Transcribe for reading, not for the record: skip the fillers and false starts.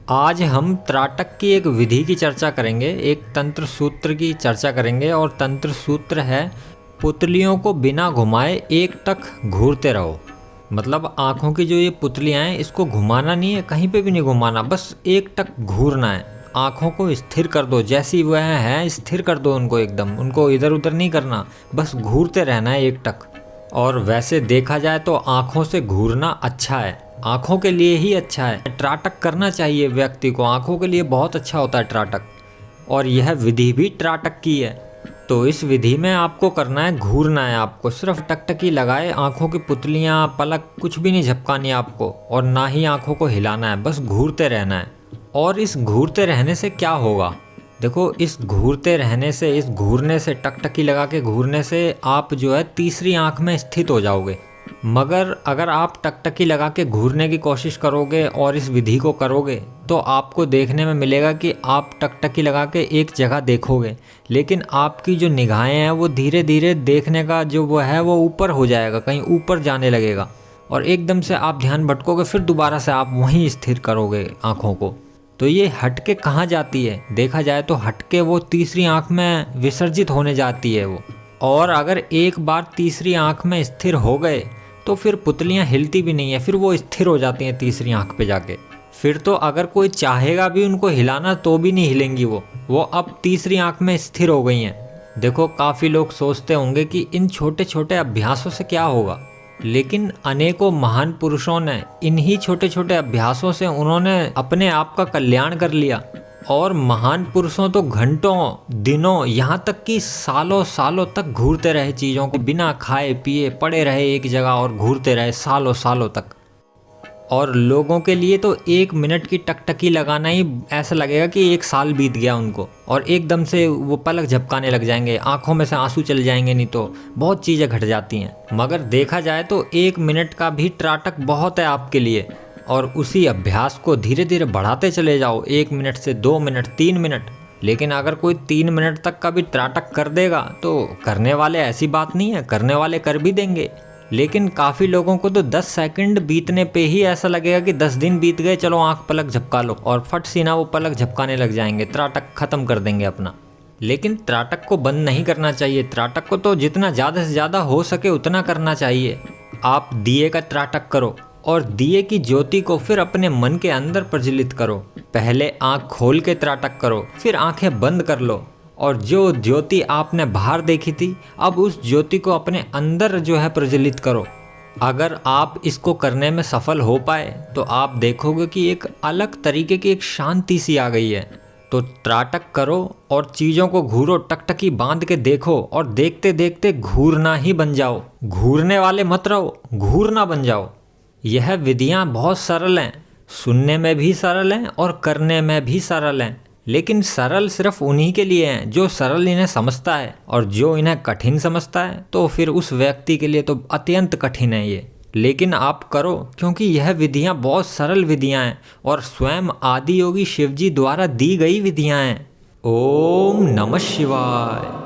आज हम त्राटक की एक विधि की चर्चा करेंगे, एक तंत्र सूत्र की चर्चा करेंगे और तंत्र सूत्र है पुतलियों को बिना घुमाए एकटक घूरते रहो। मतलब आँखों की जो ये पुतलियाँ हैं इसको घुमाना नहीं है, कहीं पे भी नहीं घुमाना, बस एकटक घूरना है। आँखों को स्थिर कर दो, जैसी वह है स्थिर कर दो उनको, एकदम उनको इधर उधर नहीं करना, बस घूरते रहना है एकटक। और वैसे देखा जाए तो आँखों से घूरना अच्छा है, आँखों के लिए ही अच्छा है। त्राटक करना चाहिए व्यक्ति को, आँखों के लिए बहुत अच्छा होता है त्राटक। और यह विधि भी त्राटक की है। तो इस विधि में आपको करना है, घूरना है आपको, सिर्फ टकटकी लगाए, आँखों की पुतलियाँ पलक कुछ भी नहीं झपकानी आपको, और ना ही आँखों को हिलाना है, बस घूरते रहना है। और इस घूरते रहने से क्या होगा, देखो इस घूरते रहने से, इस घूरने से, टकटकी लगा के घूरने से आप जो है तीसरी आँख में स्थित हो जाओगे। मगर अगर आप टकटकी लगा के घूरने की कोशिश करोगे और इस विधि को करोगे तो आपको देखने में मिलेगा कि आप टकटकी लगा के एक जगह देखोगे, लेकिन आपकी जो निगाहें हैं वो धीरे धीरे देखने का जो वो है वो ऊपर हो जाएगा, कहीं ऊपर जाने लगेगा, और एकदम से आप ध्यान भटकोगे, फिर दोबारा से आप वहीं स्थिर करोगे आँखों को। तो ये हटके कहाँ जाती है, देखा जाए तो हटके वो तीसरी आँख में विसर्जित होने जाती है वो। और अगर एक बार तीसरी आँख में स्थिर हो गए तो फिर पुतलियाँ हिलती भी नहीं है, फिर वो स्थिर हो जाती हैं तीसरी आँख पे जाके। फिर तो अगर कोई चाहेगा भी उनको हिलाना तो भी नहीं हिलेंगी वो अब तीसरी आँख में स्थिर हो गई हैं। देखो काफ़ी लोग सोचते होंगे कि इन छोटे छोटे अभ्यासों से क्या होगा, लेकिन अनेकों महान पुरुषों ने इन्हीं छोटे छोटे अभ्यासों से उन्होंने अपने आप का कल्याण कर लिया। और महान पुरुषों तो घंटों, दिनों, यहाँ तक कि सालों सालों तक घूरते रहे चीज़ों को, बिना खाए पिए पड़े रहे एक जगह और घूरते रहे सालों सालों तक। और लोगों के लिए तो 1 मिनट की टकटकी लगाना ही ऐसा लगेगा कि 1 साल बीत गया उनको, और एकदम से वो पलक झपकाने लग जाएंगे, आंखों में से आंसू चल जाएंगे, नहीं तो बहुत चीज़ें घट जाती हैं। मगर देखा जाए तो 1 मिनट का भी त्राटक बहुत है आपके लिए, और उसी अभ्यास को धीरे धीरे बढ़ाते चले जाओ, 1 मिनट से 2 मिनट, 3 मिनट। लेकिन अगर कोई 3 मिनट तक का भी त्राटक कर देगा तो करने वाले, ऐसी बात नहीं है, करने वाले कर भी देंगे। लेकिन काफ़ी लोगों को तो 10 सेकंड बीतने पे ही ऐसा लगेगा कि 10 दिन बीत गए, चलो आंख पलक झपका लो, और फट सीना वो पलक झपकाने लग जाएंगे, त्राटक ख़त्म कर देंगे अपना। लेकिन त्राटक को बंद नहीं करना चाहिए, त्राटक को तो जितना ज़्यादा से ज़्यादा हो सके उतना करना चाहिए। आप दिए का त्राटक करो और दिए की ज्योति को फिर अपने मन के अंदर प्रज्वलित करो। पहले आंख खोल के त्राटक करो, फिर आंखें बंद कर लो, और जो ज्योति आपने बाहर देखी थी अब उस ज्योति को अपने अंदर जो है प्रज्वलित करो। अगर आप इसको करने में सफल हो पाए तो आप देखोगे कि एक अलग तरीके की एक शांति सी आ गई है। तो त्राटक करो और चीज़ों को घूरो, टकटकी बांध के देखो, और देखते देखते घूरना ही बन जाओ। घूरने वाले मत रहो, घूरना बन जाओ। यह विधियाँ बहुत सरल हैं, सुनने में भी सरल हैं और करने में भी सरल हैं, लेकिन सरल सिर्फ उन्हीं के लिए हैं जो सरल इन्हें समझता है, और जो इन्हें कठिन समझता है तो फिर उस व्यक्ति के लिए तो अत्यंत कठिन है ये। लेकिन आप करो, क्योंकि यह विधियाँ बहुत सरल विधियाँ हैं और स्वयं आदि योगी शिवजी द्वारा दी गई विधियाँ हैं। ओम नमः शिवाय।